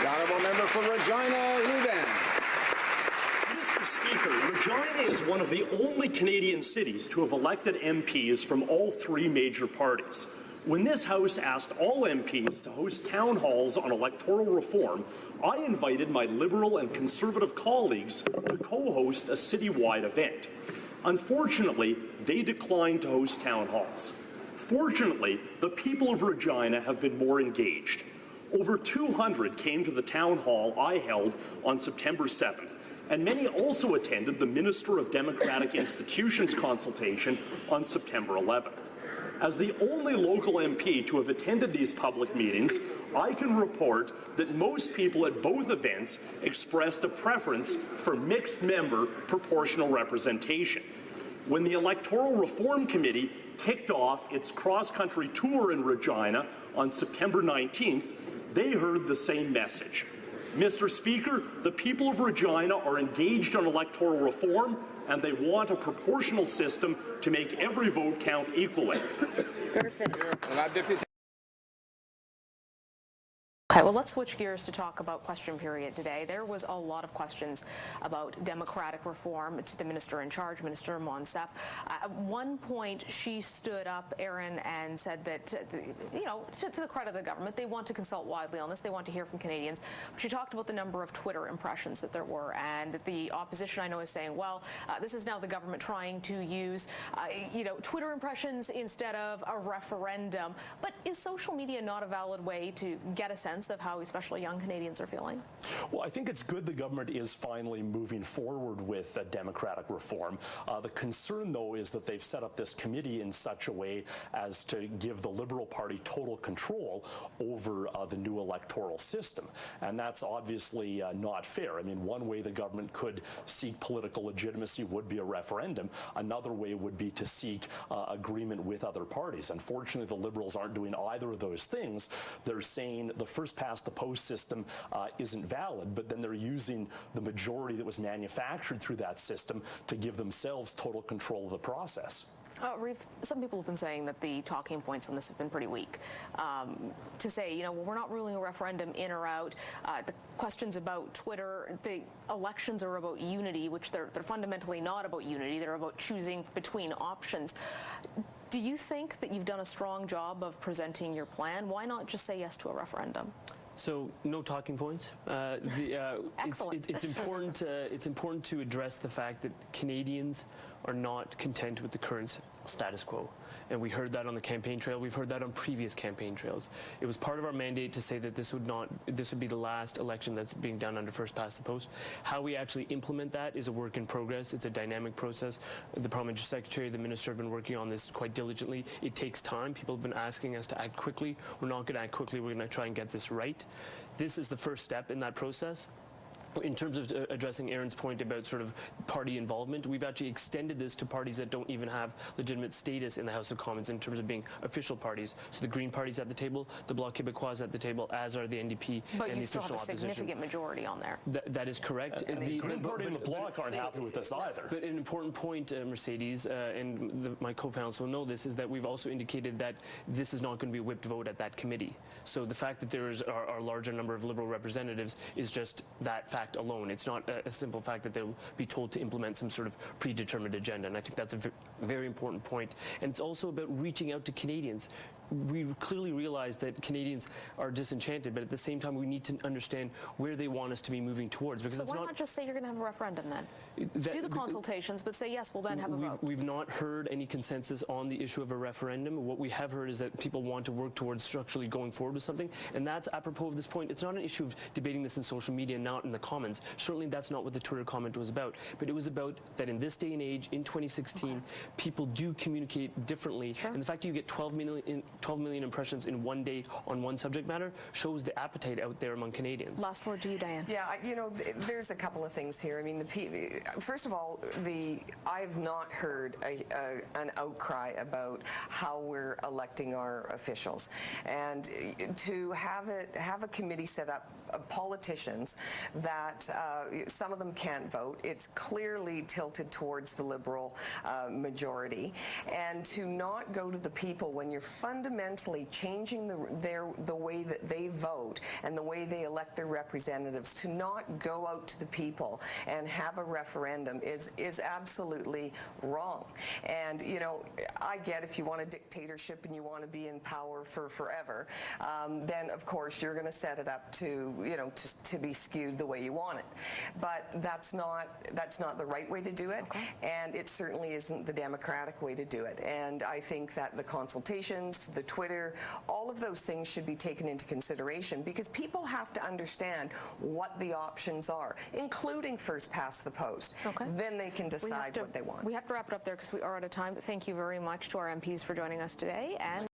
The honourable member for Regina, Lewvan. Mr. Speaker, Regina is one of the only Canadian cities to have elected MPs from all three major parties. When this House asked all MPs to host town halls on electoral reform, I invited my Liberal and Conservative colleagues to co-host a citywide event. Unfortunately, they declined to host town halls. Fortunately, the people of Regina have been more engaged. Over 200 came to the town hall I held on September 7th, and many also attended the Minister of Democratic Institutions consultation on September 11th. As the only local MP to have attended these public meetings, I can report that most people at both events expressed a preference for mixed-member proportional representation. When the Electoral Reform Committee kicked off its cross-country tour in Regina on September 19th, they heard the same message. Mr. Speaker, the people of Regina are engaged on electoral reform, and they want a proportional system to make every vote count equally. Perfect. Okay, well, let's switch gears to talk about question period today. There was a lot of questions about democratic reform to the minister in charge, Minister Sept. At one point, she stood up, Erin, and said that, you know, to the credit of the government, they want to consult widely on this. They want to hear from Canadians. But she talked about the number of Twitter impressions that there were, and that the opposition, I know, is saying, well, this is now the government trying to use, you know, Twitter impressions instead of a referendum. But is social media not a valid way to get a sense of how especially young Canadians are feeling? Well, I think it's good the government is finally moving forward with democratic reform. The concern, though, is that they've set up this committee in such a way as to give the Liberal Party total control over the new electoral system. And that's obviously not fair. I mean, one way the government could seek political legitimacy would be a referendum. Another way would be to seek agreement with other parties. Unfortunately, the Liberals aren't doing either of those things. They're saying the first past the post system isn't valid, but then they're using the majority that was manufactured through that system to give themselves total control of the process. Reeve, some people have been saying that the talking points on this have been pretty weak. To say, you know, well, we're not ruling a referendum in or out. The questions about Twitter, the elections are about unity, which they're fundamentally not about unity. They're about choosing between options. Do you think that you've done a strong job of presenting your plan? Why not just say yes to a referendum? So no talking points. Excellent. It's important. It's important to address the fact that Canadians are not content with the current status quo. And we heard that on the campaign trail. We've heard that on previous campaign trails. It was part of our mandate to say that this would be the last election that's being done under first past the post. How we actually implement that is a work in progress. It's a dynamic process. The Parliamentary Secretary, the Minister have been working on this quite diligently. It takes time. People have been asking us to act quickly. We're not going to act quickly. We're going to try and get this right. This is the first step in that process. In terms of addressing Erin's point about sort of party involvement, we've actually extended this to parties that don't even have legitimate status in the House of Commons in terms of being official parties. So the Green Party's at the table, the Bloc Québécois is at the table, as are the NDP but and the official opposition. But you still have a significant majority on there. That is correct. And the Green Party and the Bloc aren't happy with this either. But an important point, Mercedes, and my co-counsel know this, is that we've also indicated that this is not going to be a whipped vote at that committee. So the fact that there are a larger number of Liberal representatives is just that fact alone. It's not a simple fact that they'll be told to implement some sort of predetermined agenda, and I think that's a very important point. And it's also about reaching out to Canadians. We clearly realize that Canadians are disenchanted, but at the same time we need to understand where they want us to be moving towards. Because so why not just say you're going to have a referendum then? Do the consultations, but say yes, we'll then have a vote. We've not heard any consensus on the issue of a referendum. What we have heard is that people want to work towards structurally going forward with something, and that's apropos of this point. It's not an issue of debating this in social media and not in the Commons. Certainly that's not what the Twitter comment was about, but it was about that in this day and age, in 2016, people do communicate differently, and the fact that you get 12 million impressions in one day on one subject matter shows the appetite out there among Canadians. Last word to you, Diane. Yeah, you know, there's a couple of things here. I mean, first of all, I've not heard an outcry about how we're electing our officials, and to have a committee set up of politicians that some of them can't vote. It's clearly tilted towards the Liberal majority, and to not go to the people when you're fundamentally fundamentally changing the way that they vote and the way they elect their representatives to not go out to the people and have a referendum is absolutely wrong. And, you know, I get if you want a dictatorship and you want to be in power for forever, then of course you're going to set it up to, you know, to be skewed the way you want it. But that's not the right way to do it, and it certainly isn't the democratic way to do it. And I think that the consultations, the Twitter, all of those things should be taken into consideration, because people have to understand what the options are, including first past the post. Then they can decide what they want. We have to wrap it up there because we are out of time. But thank you very much to our MPs for joining us today. And